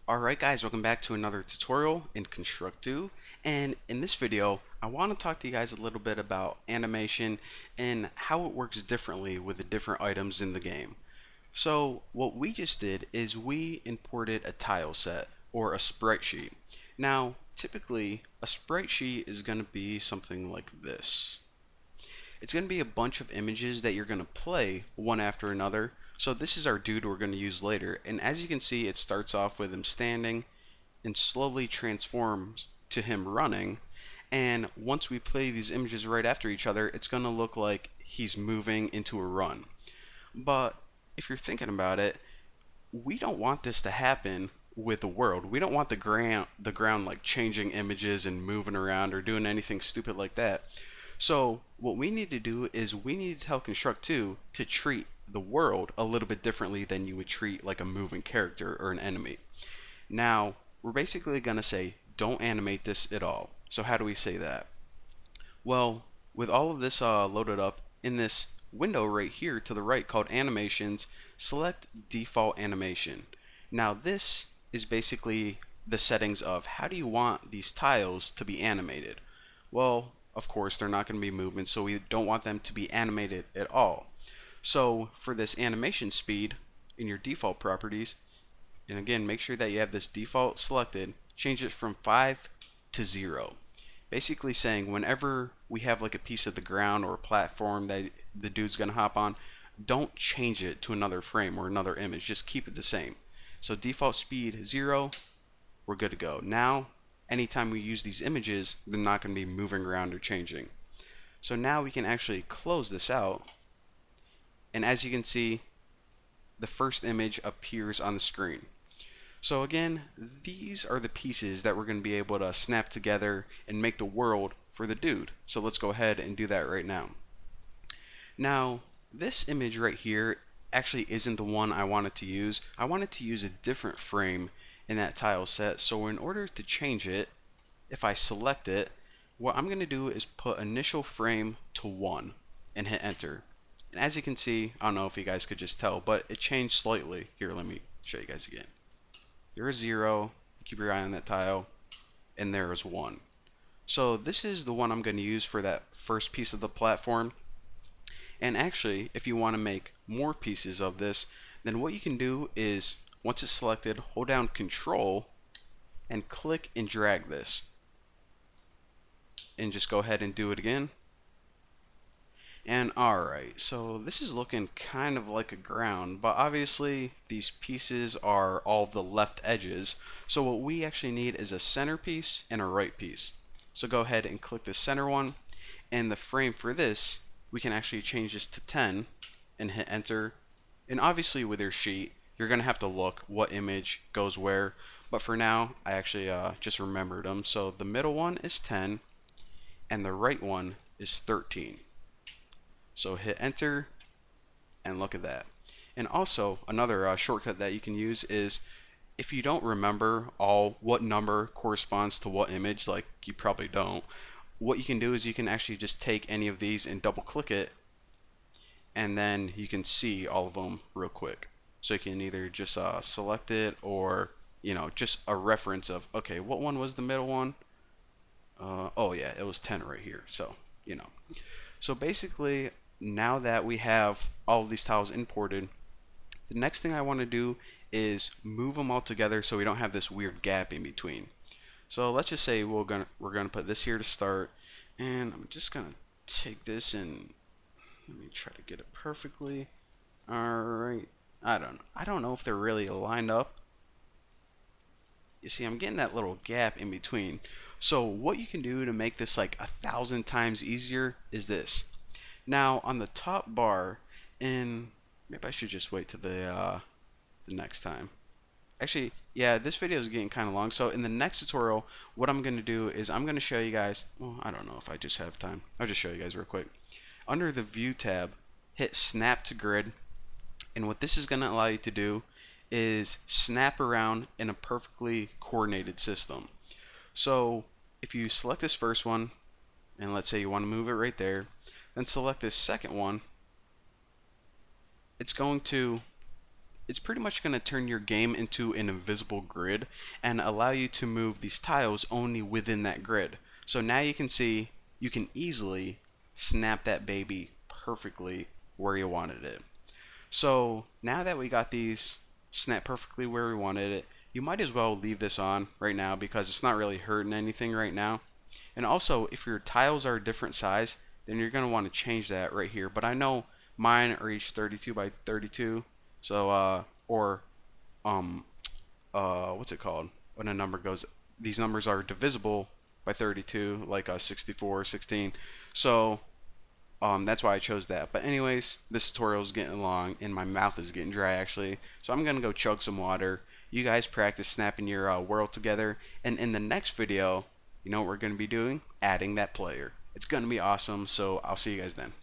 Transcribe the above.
Alright guys, welcome back to another tutorial in Constructoo, and in this video I want to talk to you guys a little bit about animation and how it works differently with the different items in the game. So what we just did is we imported a tile set or a sprite sheet. Now typically a sprite sheet is going to be something like this. It's going to be a bunch of images that you're going to play one after another. So this is our dude we're going to use later, and as you can see it starts off with him standing and slowly transforms to him running, and once we play these images right after each other it's going to look like he's moving into a run. But if you're thinking about it, we don't want this to happen with the world. We don't want the ground like changing images and moving around or doing anything stupid like that. So what we need to do is we need to tell Constructoo to treat the world a little bit differently than you would treat like a moving character or an enemy. Now we're basically going to say don't animate this at all. So how do we say that? Well, with all of this loaded up in this window right here to the right called animations, select default animation. Now this is basically the settings of how do you want these tiles to be animated. Well, of course they're not going to be movement, so we don't want them to be animated at all. So for this animation speed in your default properties, and again make sure that you have this default selected, change it from 5 to 0. Basically saying whenever we have like a piece of the ground or a platform that the dude's gonna hop on, don't change it to another frame or another image, just keep it the same. So default speed 0, we're good to go. Now anytime we use these images they're not going to be moving around or changing. So now we can actually close this out, and as you can see the first image appears on the screen. So again, these are the pieces that we're going to be able to snap together and make the world for the dude. So let's go ahead and do that right now. Now, this image right here actually isn't the one I wanted to use. I wanted to use a different frame in that tile set. So in order to change it, if I select it, what I'm going to do is put initial frame to 1 and hit enter. And as you can see, I don't know if you guys could just tell, but it changed slightly. Here, let me show you guys again. There is 0, keep your eye on that tile, and there is 1. So this is the one I'm going to use for that first piece of the platform. And actually, if you want to make more pieces of this, then what you can do is, once it's selected, hold down Control and click and drag this. And just go ahead and do it again. And alright, so this is looking kind of like a ground, but obviously these pieces are all the left edges. So what we actually need is a center piece and a right piece. So go ahead and click the center one, and the frame for this, we can actually change this to 10 and hit enter. And obviously with your sheet, you're going to have to look what image goes where, but for now I actually just remembered them. So the middle one is 10 and the right one is 13. So hit enter and look at that. And also another shortcut that you can use is, if you don't remember all what number corresponds to what image, like you probably don't, what you can do is you can actually just take any of these and double click it, and then you can see all of them real quick. So you can either just select it, or just a reference of, okay, what one was the middle one? Oh yeah, it was 10 right here. So so basically, now that we have all of these tiles imported, the next thing I want to do is move them all together so we don't have this weird gap in between. So let's just say we're gonna put this here to start, and I'm just gonna take this and let me try to get it perfectly. All right, I don't know if they're really lined up. You see, I'm getting that little gap in between. So what you can do to make this like 1,000 times easier is this. Now on the top bar, and maybe I should just wait to the next time. Actually, yeah, this video is getting kind of long. So in the next tutorial, what I'm going to do is I'm going to show you guys, well, I don't know if I just have time. I'll just show you guys real quick. Under the View tab, hit Snap to Grid, and what this is going to allow you to do is snap around in a perfectly coordinated system. So if you select this first one, and let's say you want to move it right there, then select this second one, it's going to it's pretty much going to turn your game into an invisible grid and allow you to move these tiles only within that grid. So now you can see you can easily snap that baby perfectly where you wanted it. So now that we got these snap perfectly where we wanted it, you might as well leave this on right now because it's not really hurting anything right now. And also, if your tiles are a different size, then you're going to want to change that right here. But I know mine are each 32 by 32. So, or, um, what's it called? When a number goes, these numbers are divisible by 32, like 64, 16. So, that's why I chose that. But anyways, this tutorial is getting long and my mouth is getting dry actually. So I'm gonna go chug some water. You guys practice snapping your world together, and in the next video, you know what we're gonna be doing? Adding that player. It's gonna be awesome. So I'll see you guys then.